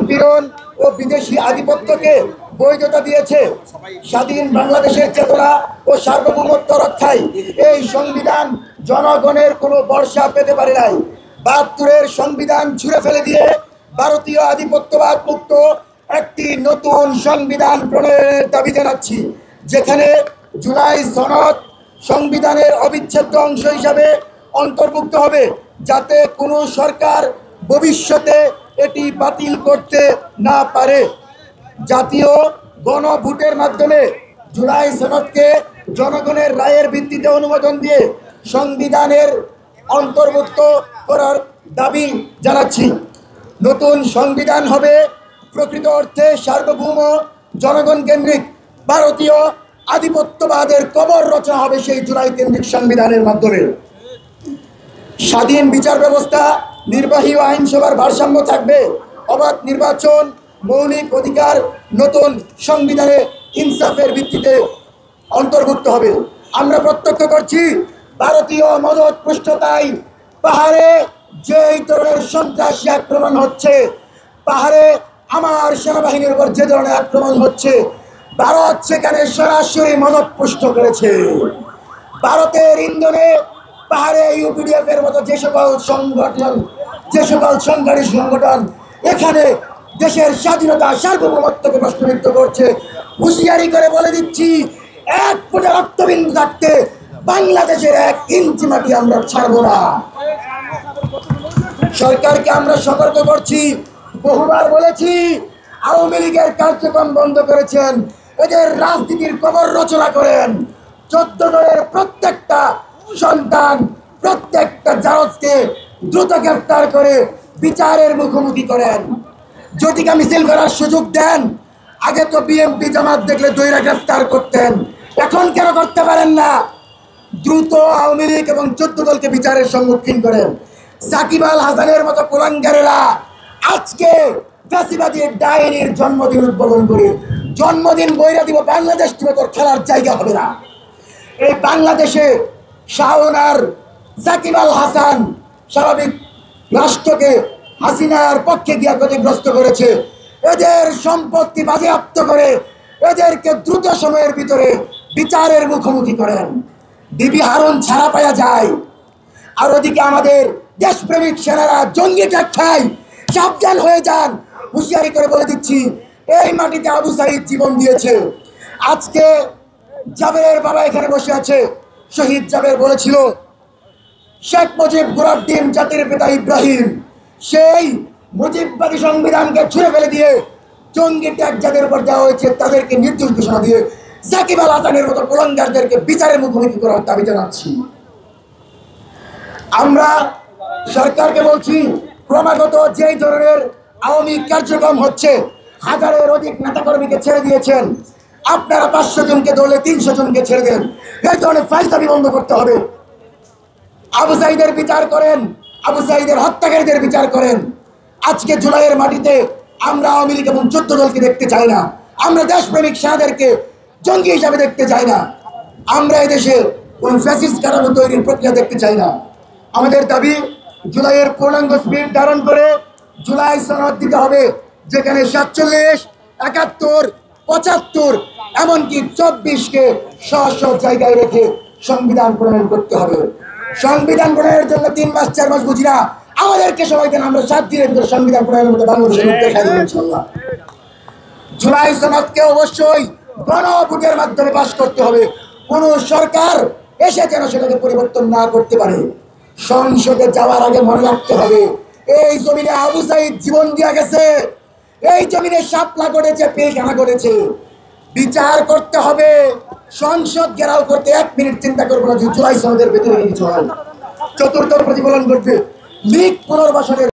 নিপীড়ন ও বিদেশি আধিপত্যকে বৈধতা দিয়েছে। স্বাধীন বাংলাদেশের চেতনা ও সার্বভৌমত্ব রক্ষায় এই সংবিধান জনগণের কোনো ভরসা পেতে পারে নাই। ৭২-এর সংবিধান ছুঁড়ে ফেলে দিয়ে ভারতীয় আধিপত্যবাদ মুক্ত একটি নতুন সংবিধান প্রণয়নের দাবি জানাচ্ছি, যেখানে জুলাই সনদ সংবিধানের অবিচ্ছেদ্য অংশ হিসাবে অন্তর্ভুক্ত হবে, যাতে কোনো সরকার ভবিষ্যতে এটি বাতিল করতে না পারে। জাতীয় গণভোটের মাধ্যমে জুলাই সনদকে জনগণের রায়ের ভিত্তিতে অনুমোদন দিয়ে সংবিধানের অন্তর্ভুক্ত করার দাবি জানাচ্ছি। নতুন সংবিধান হবে প্রকৃত অর্থে সার্বভৌম, জনগণ কেন্দ্রিক। ভারতীয় আধিপত্যবাদের কবর রচনা হবে সেই জুলাই কেন্দ্রিক সংবিধানের মাধ্যমে। স্বাধীন বিচার ব্যবস্থা, নির্বাহী ও আইনসভার ভারসাম্য থাকবে। অবাধ নির্বাচন, মৌলিক অধিকার নতুন সংবিধানে ইনসাফের ভিত্তিতে অন্তর্ভুক্ত হবে। আমরা প্রত্যক্ষ করছি ভারতীয় মদত পৃষ্ঠতায় পাহাড়ে যেই ধরনের সন্ত্রাসী আক্রমণ হচ্ছে, পাহাড়ে আমার সেনাবাহিনীর উপর যে ধরনের আক্রমণ হচ্ছে, ভারত সেখানে সরাসরি মদত পুষ্ট করেছে। ভারতের ইন্ধনে পাহাড়ে ইউপিডিএফ এর মতো যে সকল সংঘাতী সংগঠন এখানে দেশের স্বাধীনতা সার্বভৌমত্বকে প্রশ্নবিদ্ধ করছে, হুঁশিয়ারি করে বলে দিচ্ছি, এক ফুটে রক্তবিন্দু থাকতে বাংলাদেশের ১ ইঞ্চি মাটি আমরা ছাড়ব না। সরকারকে আমরা সতর্ক করছি, বহুবার বলেছি, আওয়ামী লীগের কার্যক্রম বন্ধ করেছেন, এদের রাজনীতির কবর রচনা করেন। ১৪ দলের প্রত্যেকটা সন্তান, প্রত্যেকটা জারজকে দ্রুত গ্রেফতার করে বিচারের মুখোমুখি করেন। জটিকা মিছিল করার সুযোগ দেন। আগে তো বিএনপি জামাত দেখলে দইরা গ্রেফতার করতেন, এখন কেন করতে পারেন না? দ্রুত আওয়ামী লীগ এবং ১৪ দলকে বিচারের সম্মুখীন করেন। সাকিব আল হাসানের মতো কুলাঙ্গারেরা আজকে ফ্যাসিবাদী ডাইনির জন্মদিন উদ্বোধন করে জন্মদিন বইরা দিব, বাংলাদেশ টিমে তোর খেলার জায়গা হবে না। এই বাংলাদেশে শাওনার সাকিব আল হাসান স্বাভাবিক রাষ্ট্রকে হাসিনার পক্ষে গিয়া ক্ষতিগ্রস্ত করেছে। এদের সম্পত্তি বাজেয়াপ্ত করে এদেরকে দ্রুত সময়ের ভিতরে বিচারের মুখোমুখি করেন। বিবি হারুন ছাড়া পাওয়া যায়, আর ওদিকে আমাদের দেশপ্রেমিক সেনারা জঙ্গি ট্যাগ খায়। সাবধান হয়ে যান, হুঁশিয়ারি করে বলে দিচ্ছি, এই মাটিতে আবু সাঈদ জীবন দিয়েছে। আজকে জাবেরের বাবা এখানে বসে আছে, শহীদ জাবের বলেছিল, শেখ মুজিব গোড়ার ডিম, জাতির পিতা ইব্রাহিম। সেই মুজিববাদী সংবিধানকে ছুঁড়ে ফেলে দিয়ে জঙ্গি ট্যাগ যাদের উপর দেওয়া হয়েছে তাদেরকে নির্দোষ ঘোষণা দিয়ে সাকিব আল হাসানের মতো কুলাঙ্গারদেরকে বিচারের মুখোমুখি করার দাবি জানাচ্ছি। আমরা সরকারকে বলছি, ক্রমাগত যেই ধরনের আওয়ামী কার্যক্রম হচ্ছে, ১০০০-এর অধিক নেতাকর্মীকে ছেড়ে দিয়েছেন, আপনারা ৫০০ জনকে ধরলে ৩০০ জনকে ছেড়ে দেন। এই ধরনের ফাইজলামি বন্ধ করতে হবে। আবু সাঈদের বিচার করেন, আবু সাঈদের হত্যাকারীদের বিচার করেন। আজকে জুলাইয়ের মাটিতে আমরা আওয়ামী লীগ এবং ১৪ দলকে দেখতে চাই না। আমরা দেশপ্রেমিক সেনাদেরকে জঙ্গি হিসাবে দেখতে চাই না। আমরা এদেশে কোন ফ্যাসিস্ট কাঠামো তৈরির প্রক্রিয়া দেখতে চাই না। আমাদের দাবি, জুলাইয়ের পূর্ণাঙ্গ স্পিরিট ধারণ করে জুলাই সনদ দিতে হবে, যেখানে ৪৭, ৭১, ৭৫ এমনকি ২৪কে স্ব জায়গায় রেখে সংবিধান প্রণয়ন করতে হবে। সংবিধান প্রণয়নের জন্য ৩ মাস ৪ মাস বুঝি না, আমাদেরকে সময় দেন, আমরা ৭ দিনের ভিতরে সংবিধান প্রণয়নের মতো বাংলাদেশের দেখাই দেবো ইনশাল্লাহ। জুলাই সনদকে অবশ্যই গণভোটের মাধ্যমে পাশ করতে হবে। কোন সরকার এসে যেন সেটাকে পরিবর্তন না করতে পারে। সংসদে যাওয়ার আগে মনে রাখতে হবে, এই জমিনে আবু সাঈদ জীবন দিয়া গেছে, এই জমিনে শাপলা করেছে, পিলখানা করেছে। বিচার করতে হবে। সংসদ ঘেরাও করতে ১ মিনিট চিন্তা করবো না যে জুলাই সনদের ভেতরে কিছু হয়। চতুর্থ প্রতিফলন ঘটবে, লীগ পুনর্বাসনের